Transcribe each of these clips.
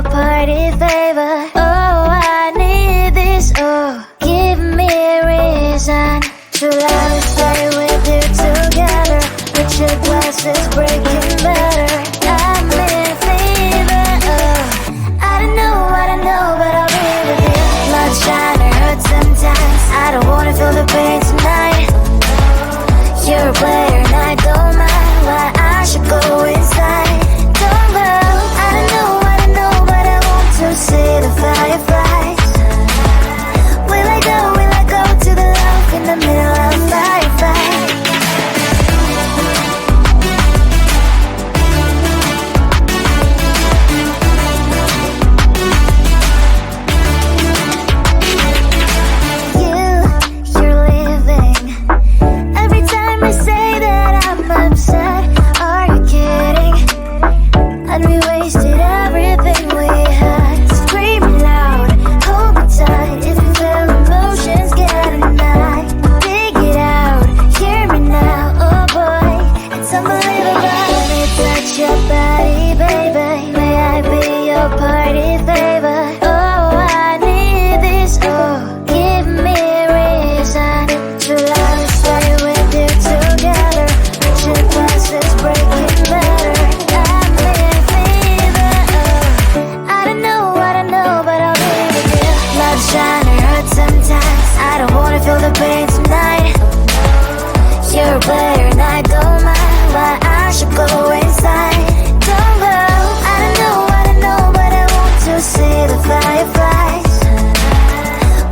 your party favor. Oh, I need this. Oh, give me a reason to love and stay with you together. But your glass is breaking better. I'm in fever. Oh, I don't know, but I'll be with you. Blood shine or hurt sometimes. I don't wanna feel the pain tonight. You're a player and I don't mind why I should go inside. Don't go. I don't know, but I want to see the fireflies. Will I go to the love in the middle of a firefight? You're leaving. Every time I say that I'm upset, are you kidding? And we wasted everything we had. Screaming loud, hold me tight. If you feel emotions getting high, dig it out, hear me now. Oh boy, it's unbelievable. Let me touch your body, baby. May I be your party favor? Oh, I need this. Oh, give me a reason to love and stay with you together. But your glass is breaking better. I'm in fever. Oh, I don't know, but I'll be with you. Love shine or hurt sometimes. I don't wanna feel the pain tonight. You're a player and I don't mind why I should go inside. Don't go. I don't know, but I want to see the fireflies.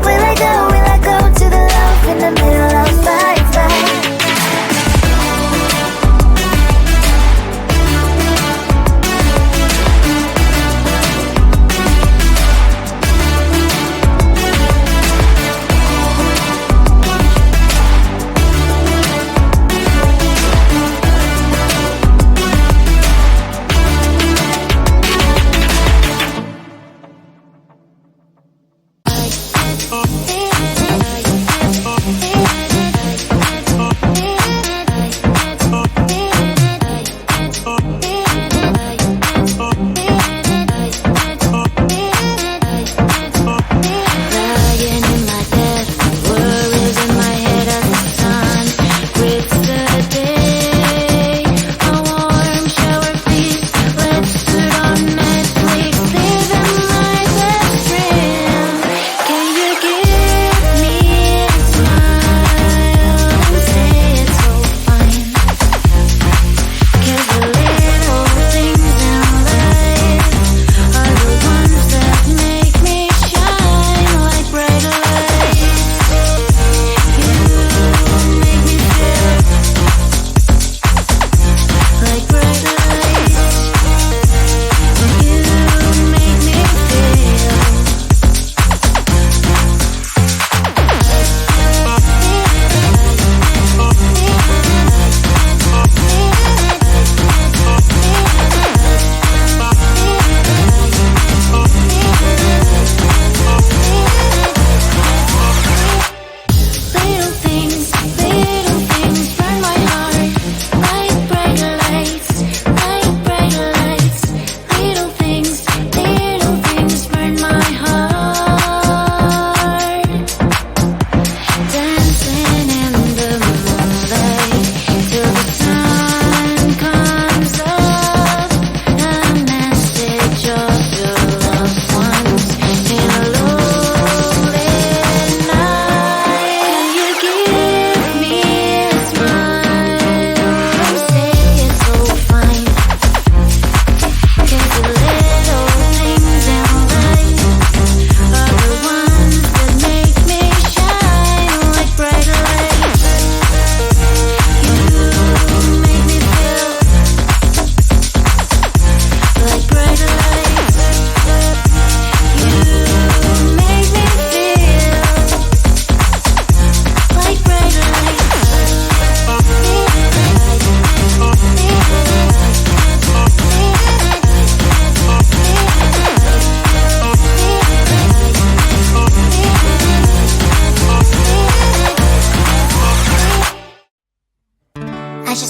Will I go to the love in the middle of firefight?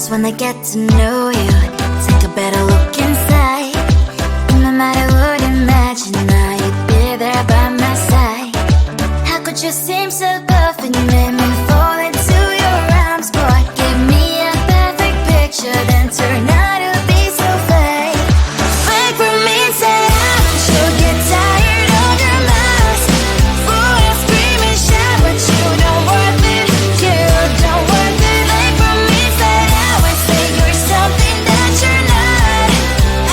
just wanna get to know you. Take a better look inside. No matter what you imagine, you seem so perfect, you made me fall into your arms. Boy, give me a perfect picture, then turn out to be so fake. Fake for me, say I should get tired of your lies. Boy, I scream and shout, but you don't worth it. You don't worth it. Fake for me, say I would say you're something that you're not.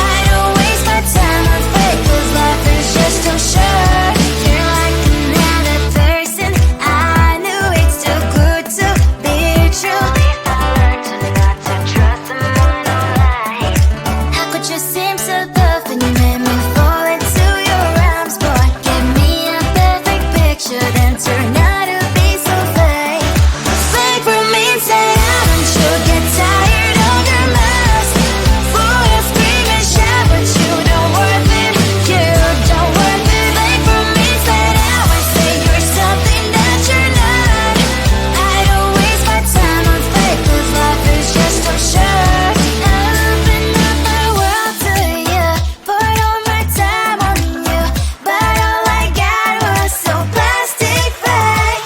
I don't waste my time on fake, 'cause life is just too short. You're like another person. I knew it's too good to be true. I learned to not to trust someone online. How could you seem so perfect? You made me fall into your arms. Boy, give me a perfect picture, then turn out to be so fake. Fake for me, say haven't you get tired of your lies? Boy, I scream and shout, but you don't worth it. You don't worth it. Fake for me, say I would say you're something that you're not. I don't waste my time on fake, 'cause life is just too short. I open up my world to you, poured all my time on you, but all I got was so plastic fake.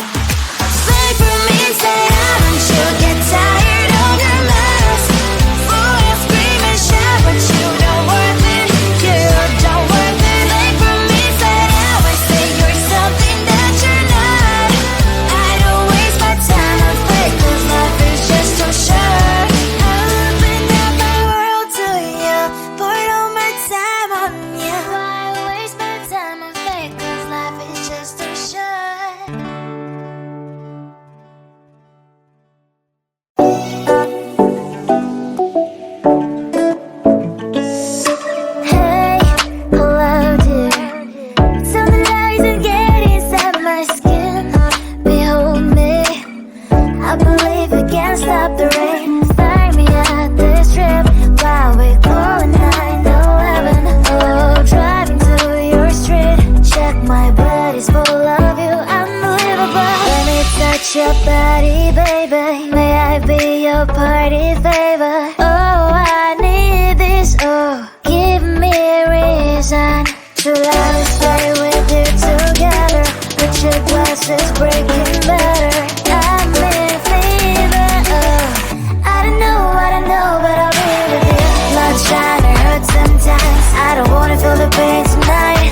Fake for me, say haven't you get tired of your lies? Boy, I scream and shout, but you don't worth it. You don't worth it. Fake for me, say I would say you're something that you're not. I don't waste my time on fake, 'cause life is just too short. I opened up my world to you, poured all my time on you. Why waste my time on fake, 'cause life is just too short. Hey, hello dear. Something that isn't getting inside my skin. Behold me, I believe we can stop the rain. Start me at this trip while we glowing 9/11. Oh, driving to your street, check my body's full of you, unbelievable. Let me touch your body, baby. May I be your party favor? Oh, I need this. Oh, give me a reason to let us stay with you together. Put your glasses breaking better. I'm in fever. Oh, I don't know, but I'll be with you. Not trying to hurt sometimes. I don't wanna feel the pain tonight.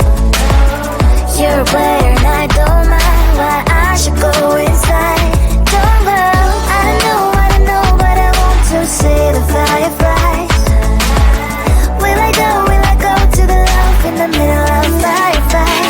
You're a player and I don't mind. Why I should go inside. Don't go. I don't know, but I want to see the fireflies. Will I go to the love in the middle of firefight?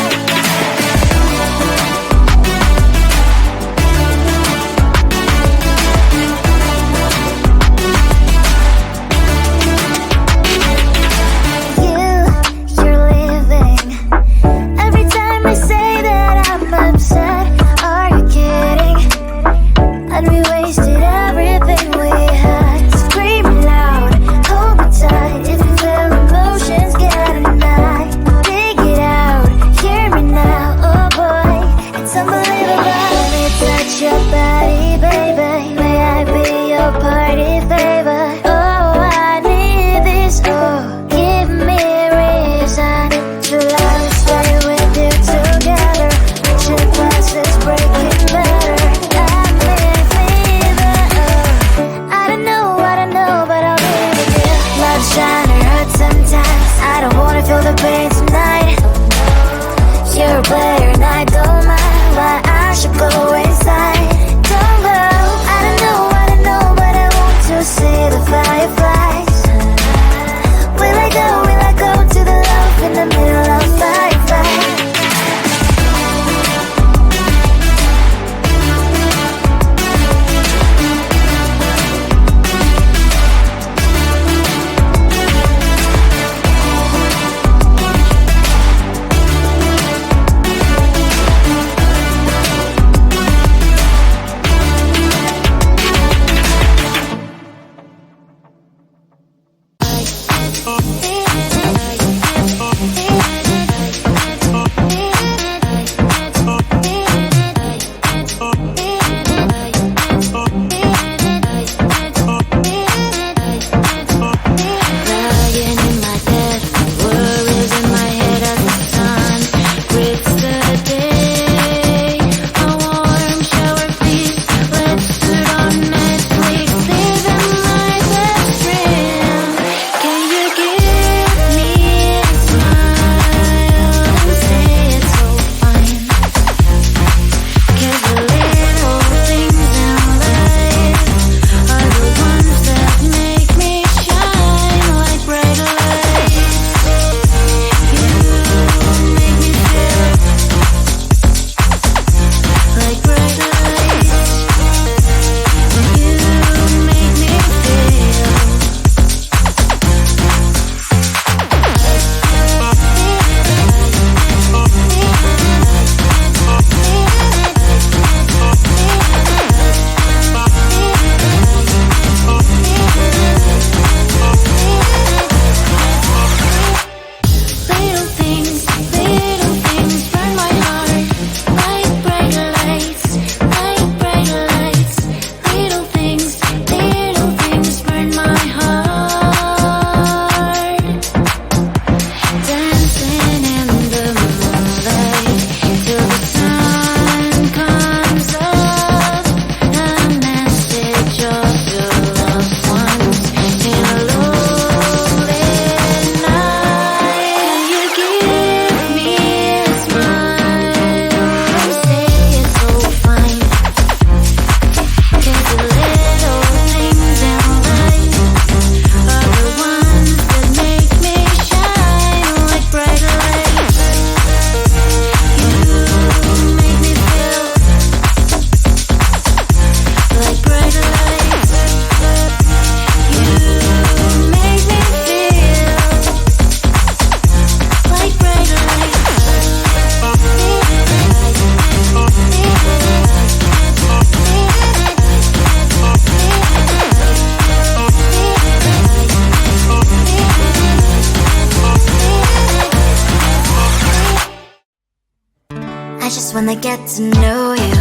I just wanna get to know you,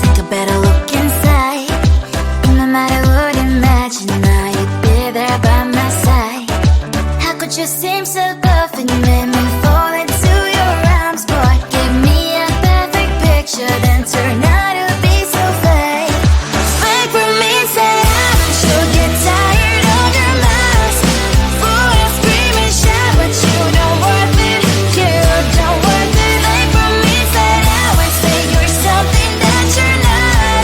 take a better look inside. And no matter what I imagine, now you'd be there by my side. How could you seem so good when you made me fall into your arms, boy? Give me a perfect picture, then turn out to be so fake. Fake for me, say you'll get tired of your mask. Full of scream and shout, but you don't worth it. You don't worth it. Fake for me, say you're something that you're not.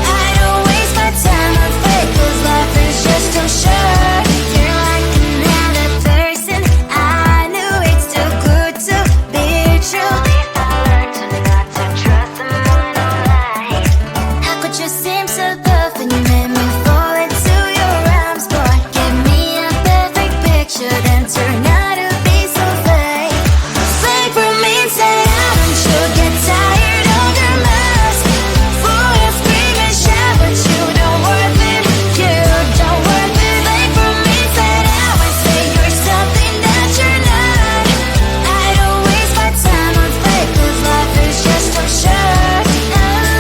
I don't waste my time on fake, 'cause life is just too short. You're like another person. I knew it's too good to be true. I learned to not to trust someone online. How could you seem so good when you made me fall into your arms, boy? Give me a perfect picture, then turn out to be so fake. Fake for me, say you'll get tired of your mask. Full of scream and shout, but you don't worth it. You don't worth it. Fake for me, say you're something that you're not. I don't waste my time on fake, 'cause life is just too short.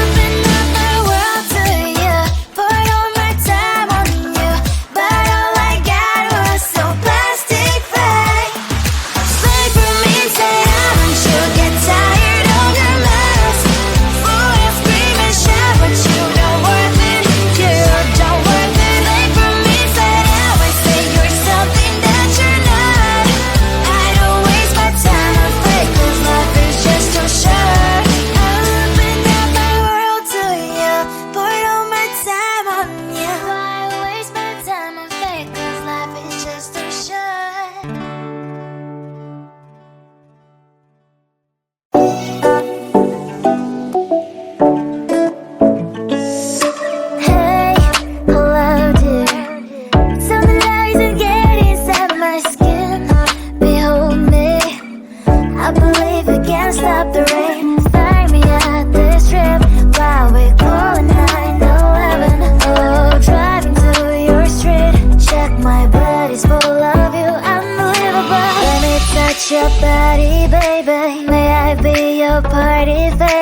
Open up my world to you, poured all my time on you, but all I got was so plastic fake. Fake for me, say you'll get tired of your mask. Full of scream and shout, but you don't worth it. You don't worth it. Fake for me, say you're something that you're not. I don't waste my time on fake, 'cause life is just too short. Open up my world to you, poured all my time on you. Why waste my time on fake, 'cause life is just too short. Hey, hello dear. Tell me lies and get inside my skin. Behold me, I believe we can stop the rain. Find me at this trip while we're calling 911. Oh, driving to your street, check my body's full of you, unbelievable. Let me touch your body, baby. May I be your party favor?